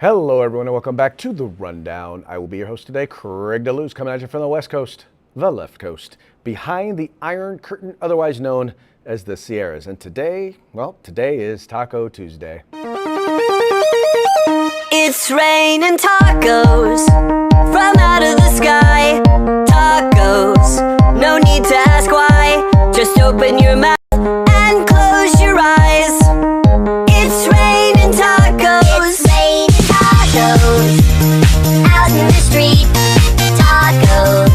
Hello, everyone, and welcome back to The Rundown. I will be your host today, Craig DeLuz, coming at you from the West Coast, the left coast, behind the Iron Curtain, otherwise known as the Sierras. And today, well, today is Taco Tuesday. It's raining tacos from out of the sky. Tacos, no need to ask why. Just open your mouth and close your eyes. It's raining tacos. It's raining tacos out in the street. Tacos,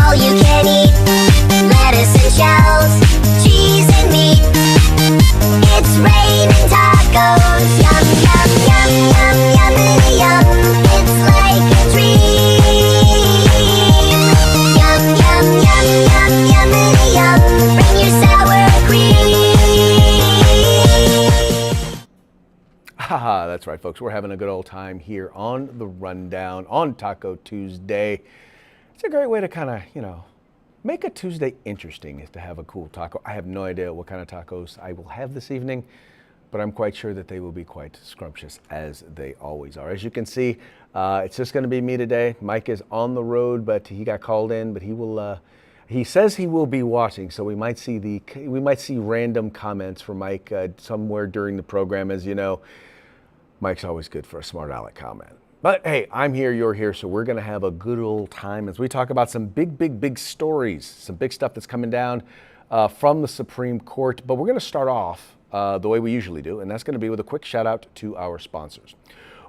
all you can eat. Lettuce and shells, cheese and meat. It's raining tacos. Yum, yum, yum, yum, yummity yum. It's like a dream. Yum, yum, yum, yum, yummity yum. Bring your sour cream. Haha, that's right, folks. We're having a good old time here on The Rundown on Taco Tuesday. It's a great way to kind of, make a Tuesday interesting is to have a cool taco. I have no idea what kind of tacos I will have this evening, but I'm quite sure that they will be quite scrumptious, as they always are. As you can see, it's just going to be me today. Mike is on the road, but he got called in, but he will. He says he will be watching, so we might see random comments from Mike somewhere during the program. As you know, Mike's always good for a smart aleck comment. But hey, I'm here, you're here, so we're going to have a good old time as we talk about some big stories, some big stuff that's coming down from the Supreme Court. But we're going to start off the way we usually do, and that's going to be with a quick shout out to our sponsors.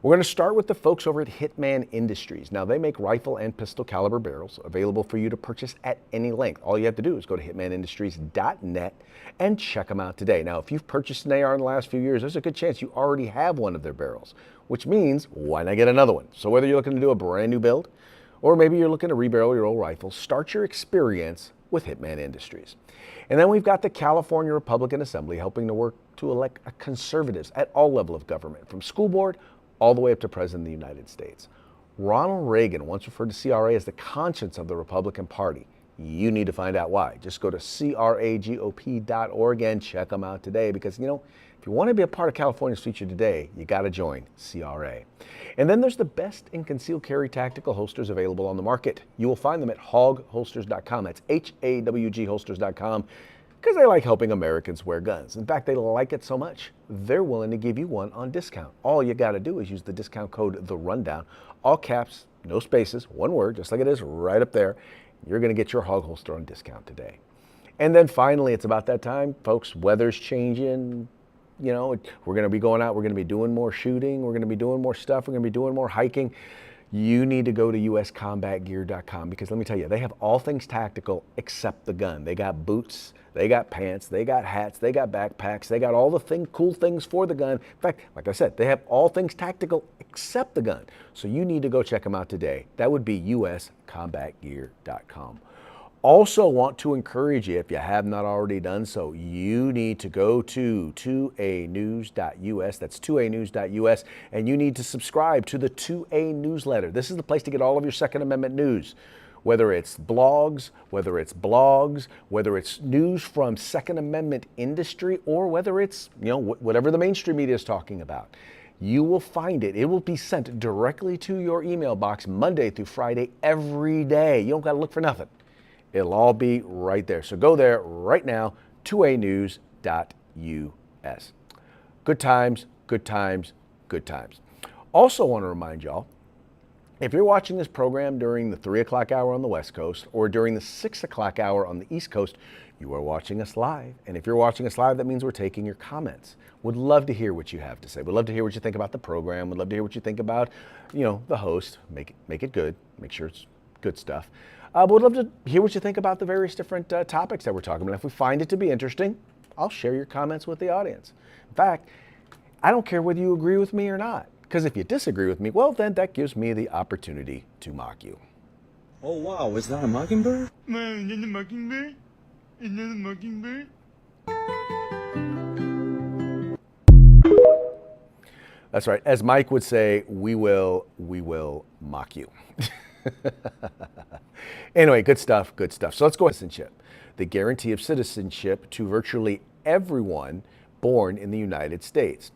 We're going to start with the folks over at Hitman Industries. Now, they make rifle and pistol caliber barrels available for you to purchase at any length. All you have to do is go to hitmanindustries.net and check them out today. Now, if you've purchased an AR in the last few years, there's a good chance you already have one of their barrels, which means why not get another one? So whether you're looking to do a brand new build or maybe you're looking to rebarrel your old rifle, start your experience with Hitman Industries. And then we've got the California Republican Assembly helping to work to elect conservatives at all levels of government, from school board all the way up to President of the United States. Ronald Reagan once referred to CRA as the conscience of the Republican Party. You need to find out why. Just go to cragop.org and check them out today, because, if you want to be a part of California's future today, you got to join CRA. And then there's the best in concealed carry tactical holsters available on the market. You will find them at hawgholsters.com. That's HAWG holsters.com, because they like helping Americans wear guns. In fact, they like it so much, they're willing to give you one on discount. All you got to do is use the discount code THERUNDOWN, all caps, no spaces, one word, just like it is right up there. You're going to get your hog holster on discount today. And then finally, it's about that time, folks. Weather's changing. We're going to be going out. We're going to be doing more shooting. We're going to be doing more stuff. We're going to be doing more hiking. You need to go to uscombatgear.com, because let me tell you, they have all things tactical except the gun. They got boots, they got pants, they got hats, they got backpacks, they got all the cool things for the gun. In fact, like I said, they have all things tactical except the gun. So you need to go check them out today. That would be uscombatgear.com. Also want to encourage you, if you have not already done so, you need to go to 2anews.us. That's 2anews.us, and you need to subscribe to the 2A newsletter. This is the place to get all of your Second Amendment news, whether it's blogs, whether it's news from Second Amendment industry, or whether it's, whatever the mainstream media is talking about. You will find it. It will be sent directly to your email box Monday through Friday every day. You don't got to look for nothing. It'll all be right there. So go there right now, 2anews.us. Good times, good times, good times. Also want to remind y'all, if you're watching this program during the 3 o'clock hour on the West Coast or during the 6 o'clock hour on the East Coast, you are watching us live. And if you're watching us live, that means we're taking your comments. Would love to hear what you have to say. Would love to hear what you think about the program. Would love to hear what you think about, the host. Make it good. Make sure it's good stuff. But would love to hear what you think about the various different topics that we're talking about. If we find it to be interesting, I'll share your comments with the audience. In fact, I don't care whether you agree with me or not, because if you disagree with me, well, then that gives me the opportunity to mock you. Oh, wow, is that a mockingbird? Man, is that a mockingbird? Is that a mockingbird? That's right. As Mike would say, we will mock you. Anyway, good stuff. So let's go citizenship. The guarantee of citizenship to virtually everyone born in the United States.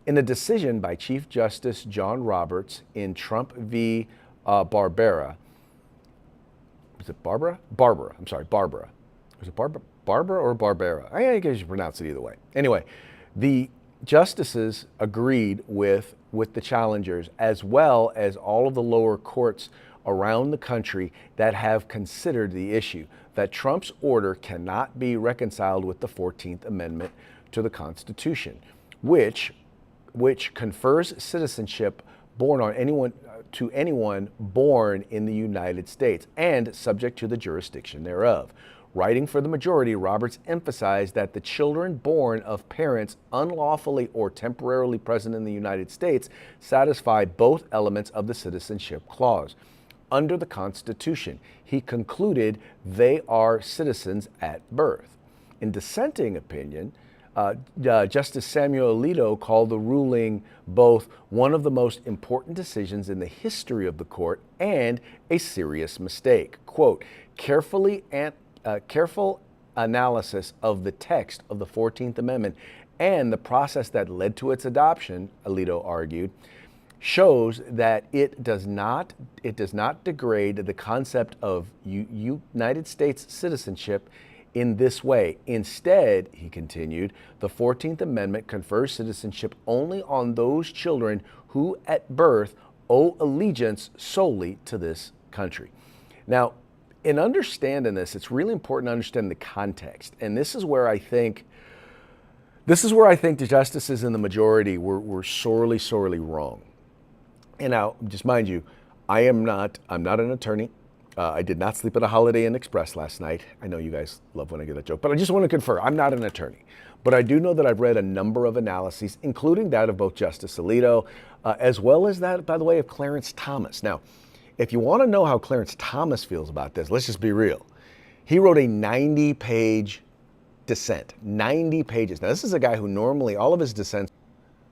In a decision by Chief Justice John Roberts in Trump v. Barbara. Was it Barbara? Barbara. I'm sorry, Barbara. Was it Barbara or Barbera? I guess you pronounce it either way. Anyway, the justices agreed with the challengers, as well as all of the lower courts around the country that have considered the issue, that Trump's order cannot be reconciled with the 14th Amendment to the Constitution, which confers citizenship born on anyone born in the United States and subject to the jurisdiction thereof. Writing for the majority, Roberts emphasized that the children born of parents unlawfully or temporarily present in the United States satisfy both elements of the Citizenship Clause. Under the Constitution, he concluded they are citizens at birth. In dissenting opinion, Justice Samuel Alito called the ruling both one of the most important decisions in the history of the court and a serious mistake. Quote, careful analysis of the text of the 14th Amendment and the process that led to its adoption, Alito argued, shows that it does not degrade the concept of United States citizenship in this way. Instead, he continued, the 14th Amendment confers citizenship only on those children who at birth owe allegiance solely to this country. Now, in understanding this, it's really important to understand the context. And this is where I think the justices in the majority were sorely, sorely wrong. And now, just mind you, I'm not an attorney. I did not sleep at a Holiday Inn Express last night. I know you guys love when I get that joke, but I just want to confirm, I'm not an attorney. But I do know that I've read a number of analyses, including that of both Justice Alito, as well as that, by the way, of Clarence Thomas. Now, if you want to know how Clarence Thomas feels about this, let's just be real. He wrote a 90-page dissent, 90 pages. Now, this is a guy who normally, all of his dissents,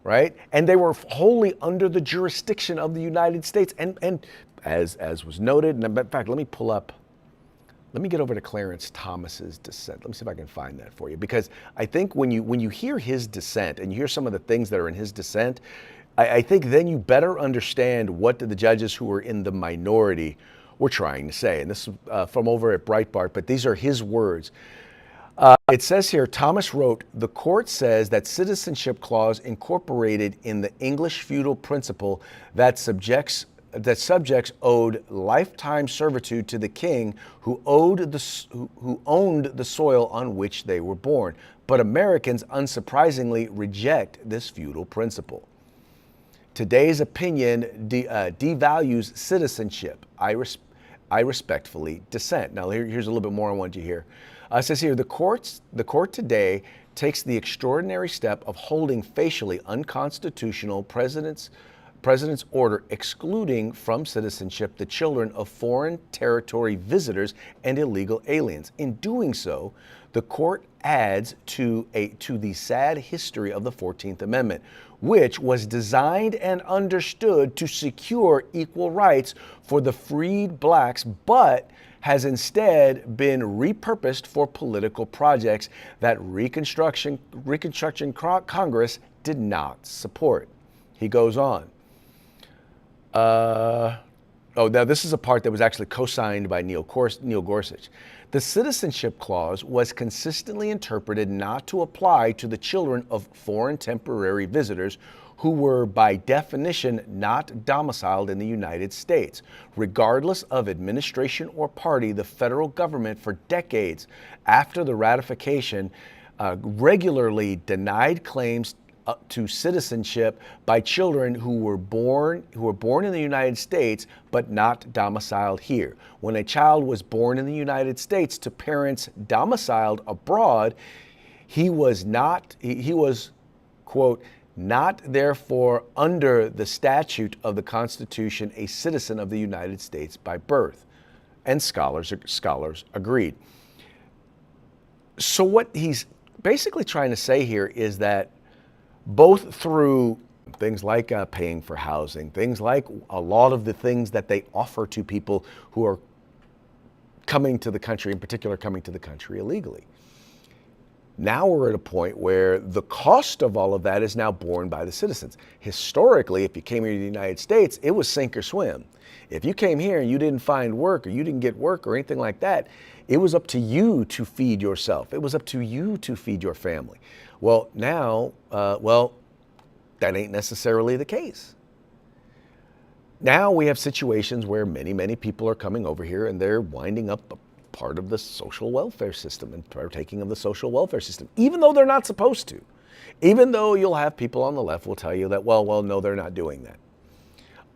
right? And they were wholly under the jurisdiction of the United States. And as was noted, and in fact, let me get over to Clarence Thomas's dissent. Let me see if I can find that for you. Because I think when you hear his dissent and you hear some of the things that are in his dissent, I think then you better understand what the judges who were in the minority were trying to say. And this is from over at Breitbart, but these are his words. It says here, Thomas wrote, the court says that citizenship clause incorporated in the English feudal principle that subjects owed lifetime servitude to the king who owned the soil on which they were born. But Americans unsurprisingly reject this feudal principle. Today's opinion devalues citizenship. I respectfully dissent. Now here's a little bit more I want you to hear. It says here, the court today takes the extraordinary step of holding facially unconstitutional president's order excluding from citizenship the children of foreign territory visitors and illegal aliens. In doing so, the court adds to the sad history of the 14th Amendment, which was designed and understood to secure equal rights for the freed blacks, but has instead been repurposed for political projects that Reconstruction Congress did not support. He goes on. Now this is a part that was actually co-signed by Neil Gorsuch. The Citizenship Clause was consistently interpreted not to apply to the children of foreign temporary visitors who were by definition not domiciled in the United States. Regardless of administration or party, the federal government for decades after the ratification regularly denied claims to citizenship by children who were born in the United States but not domiciled here. When a child was born in the United States to parents domiciled abroad, he was quote, not therefore under the statute of the Constitution a citizen of the United States by birth. And scholars agreed. So what he's basically trying to say here is that both through things like paying for housing, things like a lot of the things that they offer to people who are coming to the country, in particular coming to the country illegally, Now we're at a point where the cost of all of that is now borne by the citizens. Historically, if you came here to the United States, it was sink or swim. If you came here and you didn't find work or you didn't get work or anything like that, it was up to you to feed yourself. It was up to you to feed your family. Well, now, that ain't necessarily the case. Now we have situations where many, many people are coming over here and they're winding up a part of the social welfare system and partaking of the social welfare system, even though they're not supposed to. Even though you'll have people on the left will tell you that, well, no, they're not doing that.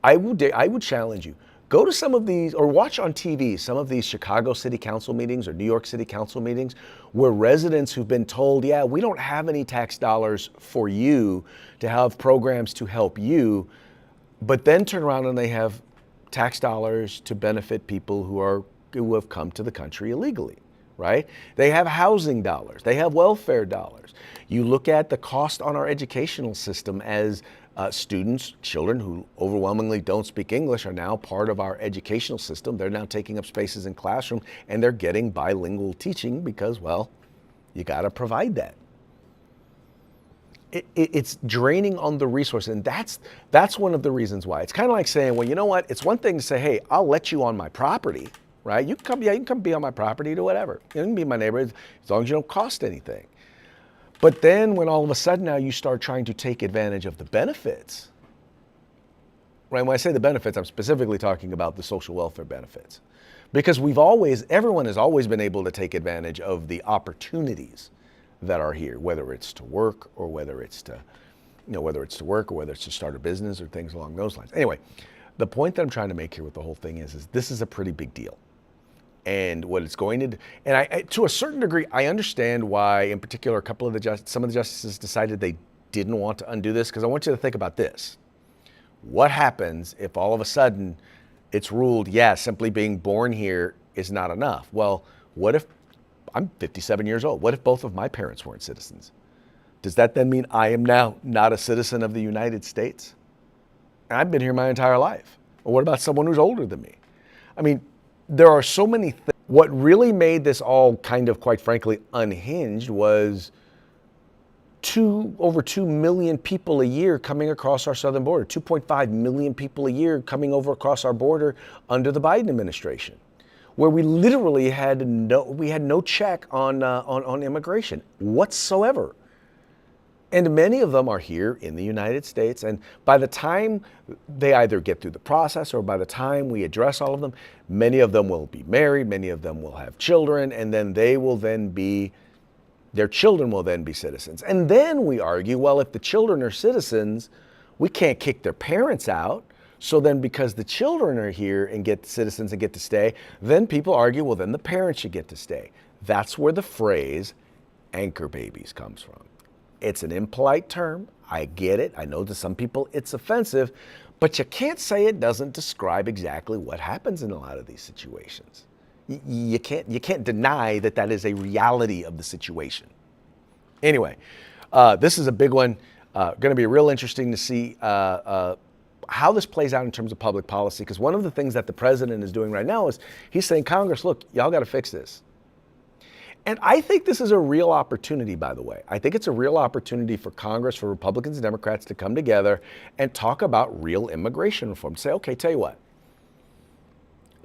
I would challenge you. Go to some of these, or watch on TV, some of these Chicago City Council meetings or New York City Council meetings where residents who've been told, yeah, we don't have any tax dollars for you to have programs to help you, but then turn around and they have tax dollars to benefit people who have come to the country illegally, right? They have housing dollars, they have welfare dollars. You look at the cost on our educational system as students, children who overwhelmingly don't speak English are now part of our educational system. They're now taking up spaces in classroom and they're getting bilingual teaching because, well, you got to provide that. It's draining on the resource, and that's one of the reasons why. It's kind of like saying, well, you know what? It's one thing to say, hey, I'll let you on my property, right? You can come be on my property to whatever. You can be my neighbor as long as you don't cost anything. But then when all of a sudden now you start trying to take advantage of the benefits, right? When I say the benefits, I'm specifically talking about the social welfare benefits. Because everyone has always been able to take advantage of the opportunities that are here, whether it's to work or whether it's to start a business or things along those lines. Anyway, the point that I'm trying to make here with the whole thing is this is a pretty big deal. And what it's going to do, and I to a certain degree, I understand why, in particular, some of the justices decided they didn't want to undo this, because I want you to think about this. What happens if all of a sudden it's ruled, yeah, simply being born here is not enough? Well, what if I'm 57 years old? What if both of my parents weren't citizens? Does that then mean I am now not a citizen of the United States? And I've been here my entire life. Or what about someone who's older than me? I mean, there are so many things. What really made this all kind of, quite frankly, unhinged was over 2 million people a year coming across our southern border, 2.5 million people a year coming over across our border under the Biden administration, where we literally had no check on immigration whatsoever. And many of them are here in the United States. And by the time they either get through the process or by the time we address all of them, many of them will be married, many of them will have children, and then their children will then be citizens. And then we argue, well, if the children are citizens, we can't kick their parents out. So then because the children are here and get citizens and get to stay, then people argue, well, then the parents should get to stay. That's where the phrase anchor babies comes from. It's an impolite term. I get it. I know to some people it's offensive, but you can't say it doesn't describe exactly what happens in a lot of these situations. You can't deny that is a reality of the situation. Anyway, this is a big one. Going to be real interesting to see how this plays out in terms of public policy, because one of the things that the president is doing right now is he's saying, Congress, look, y'all got to fix this. And I think this is a real opportunity, by the way. I think it's a real opportunity for Congress, for Republicans and Democrats to come together and talk about real immigration reform. Say, okay, tell you what,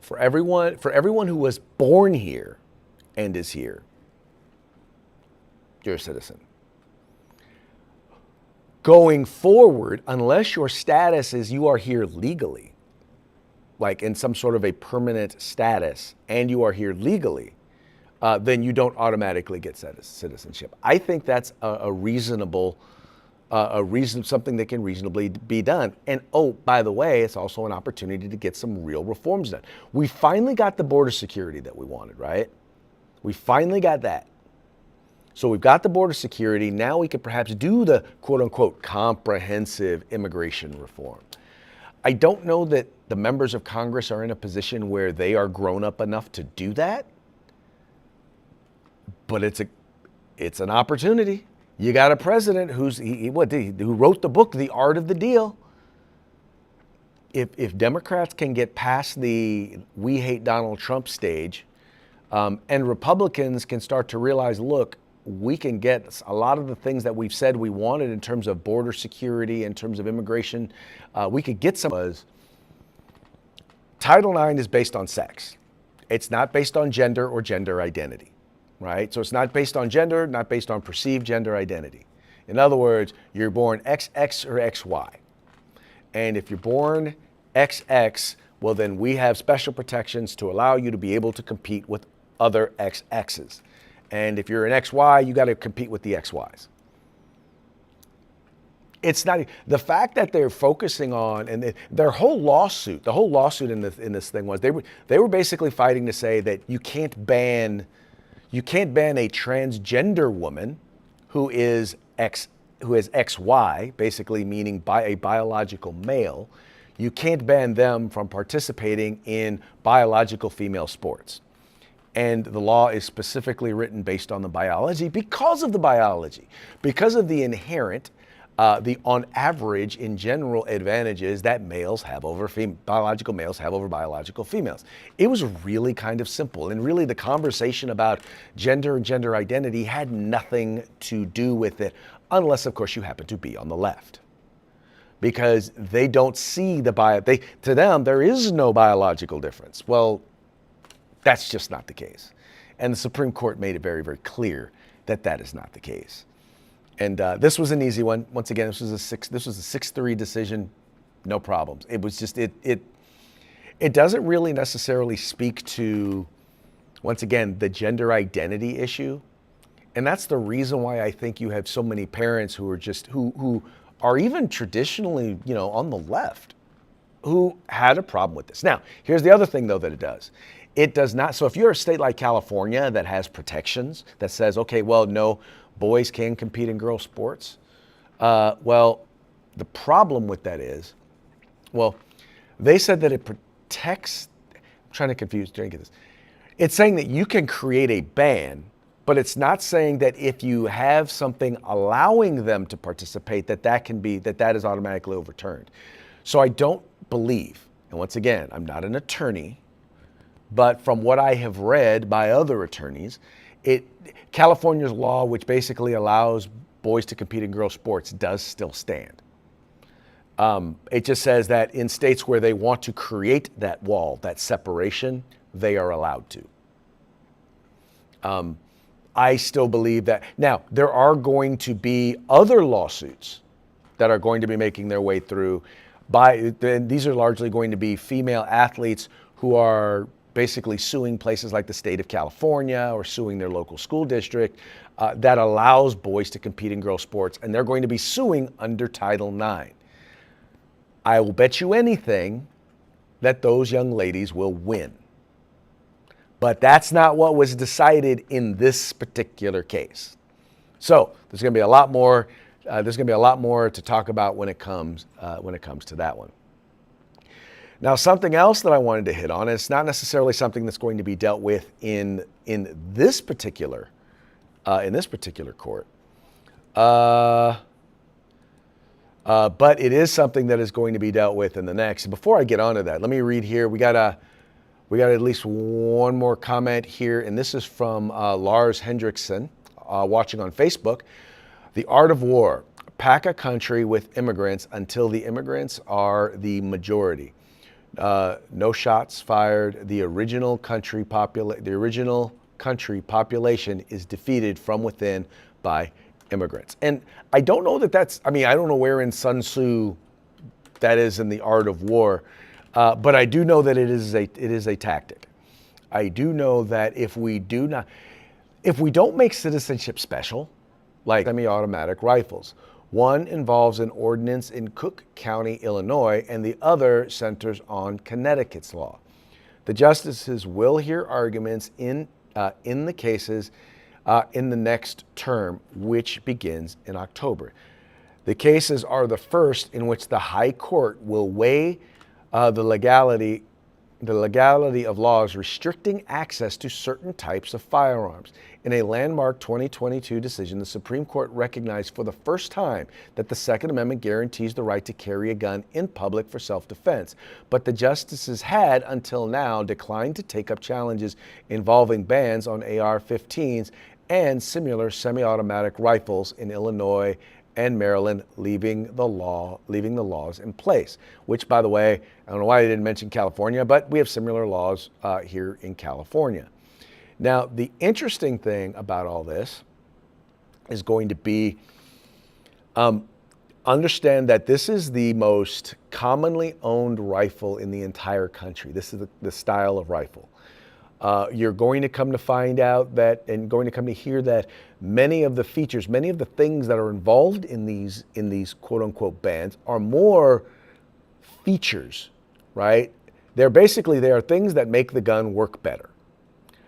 for everyone who was born here and is here, you're a citizen. Going forward, unless your status is you are here legally, like in some sort of a permanent status, and you are here legally, then you don't automatically get citizenship. I think that's something that can reasonably be done. And oh, by the way, it's also an opportunity to get some real reforms done. We finally got the border security that we wanted, right? We finally got that. So we've got the border security. Now we could perhaps do the quote unquote comprehensive immigration reform. I don't know that the members of Congress are in a position where they are grown up enough to do that. But it's an opportunity. You got a president who wrote the book, The Art of the Deal. If Democrats can get past the we hate Donald Trump stage, and Republicans can start to realize, look, we can get a lot of the things that we've said we wanted in terms of border security, in terms of immigration. We could get some. Title IX is based on sex. It's not based on gender or gender identity, right? So it's not based on gender, not based on perceived gender identity. In other words, you're born XX or XY. And if you're born XX, well, then we have special protections to allow you to be able to compete with other XXs. And if you're an XY, you got to compete with the XYs. It's not the fact that they're focusing on, and their whole lawsuit, the whole lawsuit in this thing was they were basically fighting to say that you can't ban a transgender woman who is XY, basically meaning by a biological male. You can't ban them from participating in biological female sports. And the law is specifically written based on the biology, because of the inherent, on average, in general, advantages that males have over biological males have over biological females. It was really kind of simple. And really the conversation about gender and gender identity had nothing to do with it, unless, of course, you happen to be on the left. Because they don't see to them, there is no biological difference. Well, that's just not the case. And the Supreme Court made it very, very clear that that is not the case. And this was an easy one. Once again, this was a 6-3 decision, no problems. It was just, it doesn't really necessarily speak to, once again, the gender identity issue. And that's the reason why I think you have so many parents who are just, who are even traditionally, on the left, who had a problem with this. Now, here's the other thing, though, that it does. It does not, so if you're a state like California that has protections, that says, okay, well, no, boys can compete in girls' sports. Well, the problem with that is, well, they said that it protects, I'm trying to confuse, trying to get this. It's saying that you can create a ban, but it's not saying that if you have something allowing them to participate, that is automatically overturned. So I don't believe, and once again, I'm not an attorney, but from what I have read by other attorneys, California's law, which basically allows boys to compete in girls' sports, does still stand. It just says that in states where they want to create that wall, that separation, they are allowed to. I still believe that. Now, there are going to be other lawsuits that are going to be making their way through. These are largely going to be female athletes who are basically suing places like the state of California or suing their local school district that allows boys to compete in girls' sports, and they're going to be suing under Title IX. I will bet you anything that those young ladies will win. But that's not what was decided in this particular case. So there's going to be a lot more. There's going to be a lot more to talk about when it comes to that one. Now, something else that I wanted to hit on, and it's not necessarily something that's going to be dealt with in this particular court, but it is something that is going to be dealt with in the next. Before I get onto that, let me read here. We got at least one more comment here, and this is from Lars Hendrickson, watching on Facebook. The art of war: pack a country with immigrants until the immigrants are the majority. No shots fired. The original country population is defeated from within by immigrants. And I don't know that I don't know where in Sun Tzu that is in the art of war, but I do know that it is a tactic. I do know that if we don't make citizenship special, like semi-automatic rifles, one involves an ordinance in Cook County, Illinois, and the other centers on Connecticut's law. The justices will hear arguments in the cases in the next term, which begins in October. The cases are the first in which the High Court will weigh the legality of laws restricting access to certain types of firearms. In a landmark 2022 decision, the Supreme Court recognized for the first time that the Second Amendment guarantees the right to carry a gun in public for self-defense. But the justices had, until now, declined to take up challenges involving bans on AR-15s and similar semi-automatic rifles in Illinois and Maryland, leaving the laws in place. Which, by the way, I don't know why I didn't mention California, but we have similar laws here in California. Now, the interesting thing about all this is going to be understand that this is the most commonly owned rifle in the entire country. This is the style of rifle. You're going to come to find out that, and going to come to hear that many of the features, many of the things that are involved in these quote unquote bans are more features, right? They are things that make the gun work better.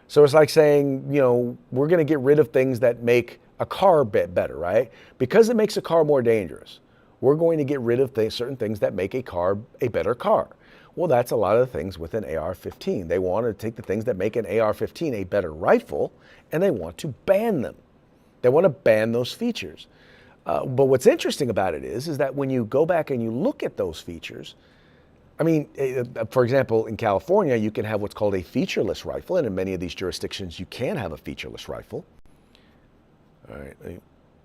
So it's like saying, we're going to get rid of things that make a car better, right? Because it makes a car more dangerous. We're going to get rid of certain things that make a car a better car. Well, that's a lot of the things with an AR-15. They want to take the things that make an AR-15 a better rifle, and they want to ban them. They want to ban those features. But what's interesting about it is that when you go back and you look at those features, I mean, for example, in California, you can have what's called a featureless rifle, and in many of these jurisdictions, you can have a featureless rifle. All right,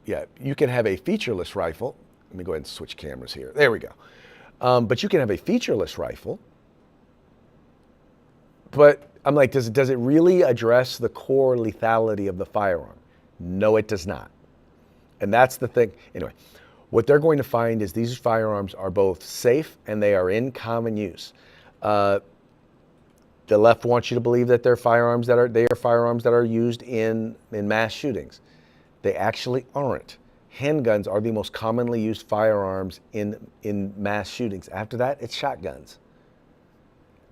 yeah, you can have a featureless rifle. Let me go ahead and switch cameras here. There we go. But you can have a featureless rifle. But I'm like, does it really address the core lethality of the firearm? No, it does not. And that's the thing. Anyway, what they're going to find is these firearms are both safe and they are in common use. The left wants you to believe that they're firearms that are used in mass shootings. They actually aren't. Handguns are the most commonly used firearms in mass shootings. After that, it's shotguns.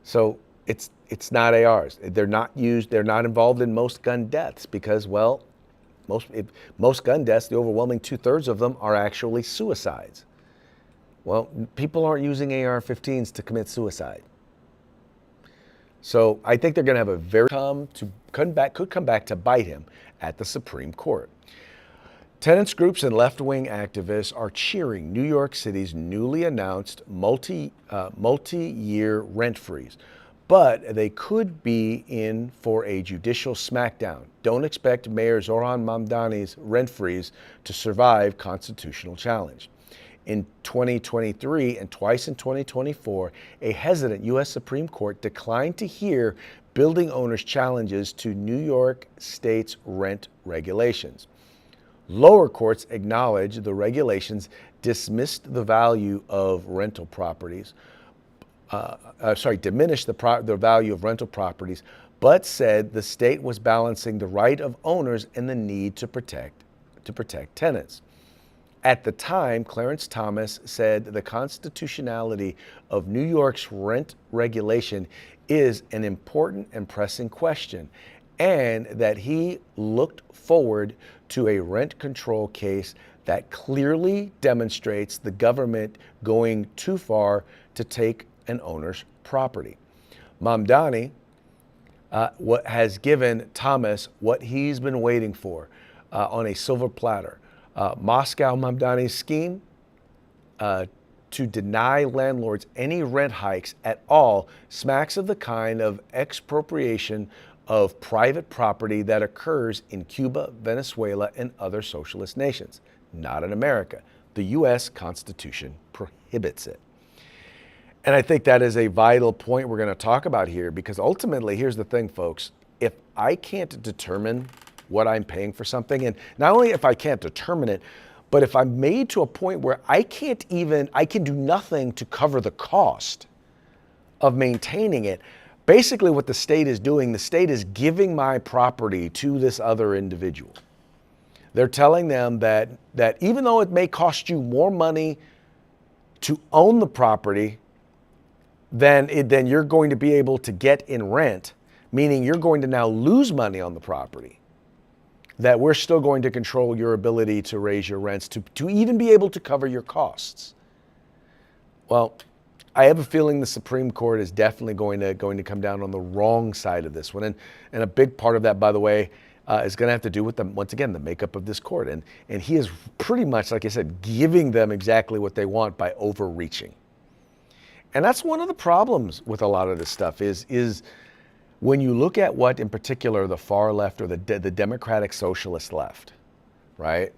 So it's not ARs. They're not used. They're not involved in most gun deaths because, well, most gun deaths, the overwhelming 2/3 of them are actually suicides. Well, people aren't using AR-15s to commit suicide. So I think they're going to have a could come back to bite him at the Supreme Court. Tenants groups and left-wing activists are cheering New York City's newly announced multi-year rent freeze, but they could be in for a judicial smackdown. Don't expect Mayor Zohran Mamdani's rent freeze to survive constitutional challenge. In 2023 and twice in 2024, a hesitant U.S. Supreme Court declined to hear building owners' challenges to New York State's rent regulations. Lower courts acknowledged the regulations dismissed the value of rental properties, diminished the value of rental properties, but said the state was balancing the right of owners and the need to protect tenants. At the time, Clarence Thomas said the constitutionality of New York's rent regulation is an important and pressing question, and that he looked forward to a rent control case that clearly demonstrates the government going too far to take an owner's property. Mamdani has given Thomas what he's been waiting for on a silver platter. Moscow Mamdani's scheme to deny landlords any rent hikes at all smacks of the kind of expropriation of private property that occurs in Cuba, Venezuela, and other socialist nations. Not in America. The U.S. Constitution prohibits it. And I think that is a vital point we're going to talk about here, because ultimately, here's the thing, folks. If I can't determine what I'm paying for something, and not only if I can't determine it, but if I'm made to a point where I can do nothing to cover the cost of maintaining it, basically what the state is doing, the state is giving my property to this other individual. They're telling them that even though it may cost you more money to own the property than you're going to be able to get in rent, meaning you're going to now lose money on the property, that we're still going to control your ability to raise your rents to even be able to cover your costs. Well, I have a feeling the Supreme Court is definitely going to come down on the wrong side of this one. And a big part of that, by the way, is going to have to do with, once again, the makeup of this court. And he is pretty much, like I said, giving them exactly what they want by overreaching. And that's one of the problems with a lot of this stuff is When you look at what, in particular, the far left or the democratic socialist left, right?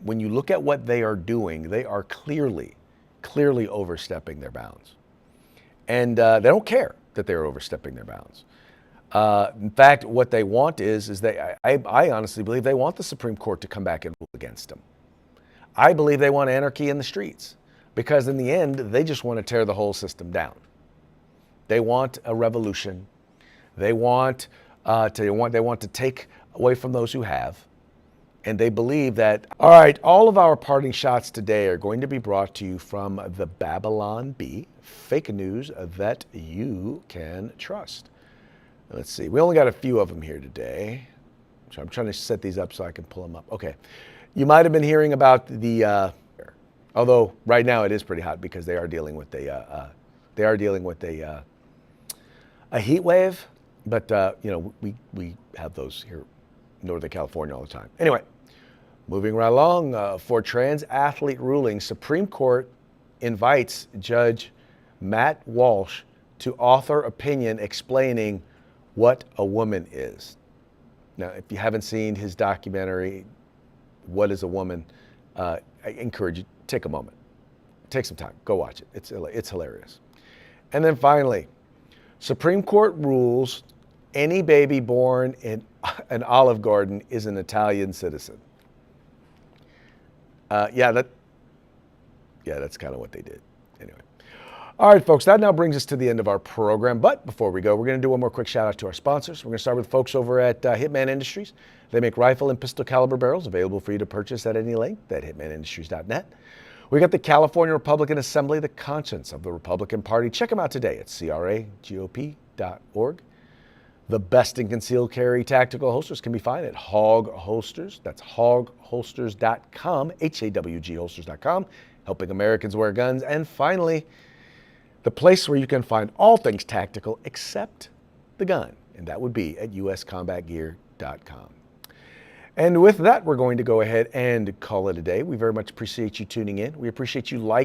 When you look at what they are doing, they are clearly overstepping their bounds. And they don't care that they're overstepping their bounds. In fact, what they want is I honestly believe they want the Supreme Court to come back and rule against them. I believe they want anarchy in the streets because in the end, they just want to tear the whole system down. They want a revolution. They want to take away from those who have. And they believe that, all right, all of our parting shots today are going to be brought to you from the Babylon Bee, fake news that you can trust. Let's see, we only got a few of them here today. So I'm trying to set these up so I can pull them up. Okay, you might have been hearing about the, although right now it is pretty hot because they are dealing with a heat wave, but you know, we have those here in Northern California all the time. Anyway, moving right along, for trans athlete ruling, Supreme Court invites Judge Matt Walsh to author opinion explaining what a woman is. Now, if you haven't seen his documentary, What is a Woman, I encourage you, take a moment. Take some time, go watch it. It's hilarious. And then finally, Supreme Court rules any baby born in an Olive Garden is an Italian citizen. Yeah, that's kind of what they did. Anyway. All right, folks, that now brings us to the end of our program. But before we go, we're going to do one more quick shout out to our sponsors. We're going to start with folks over at Hitman Industries. They make rifle and pistol caliber barrels available for you to purchase at any link at hitmanindustries.net. We got the California Republican Assembly, the conscience of the Republican Party. Check them out today at cragop.org. The best in concealed carry tactical holsters can be found at Hog Holsters. That's hogholsters.com, H-A-W-G holsters.com, helping Americans wear guns. And finally, the place where you can find all things tactical except the gun, and that would be at uscombatgear.com. And with that, we're going to go ahead and call it a day. We very much appreciate you tuning in. We appreciate you liking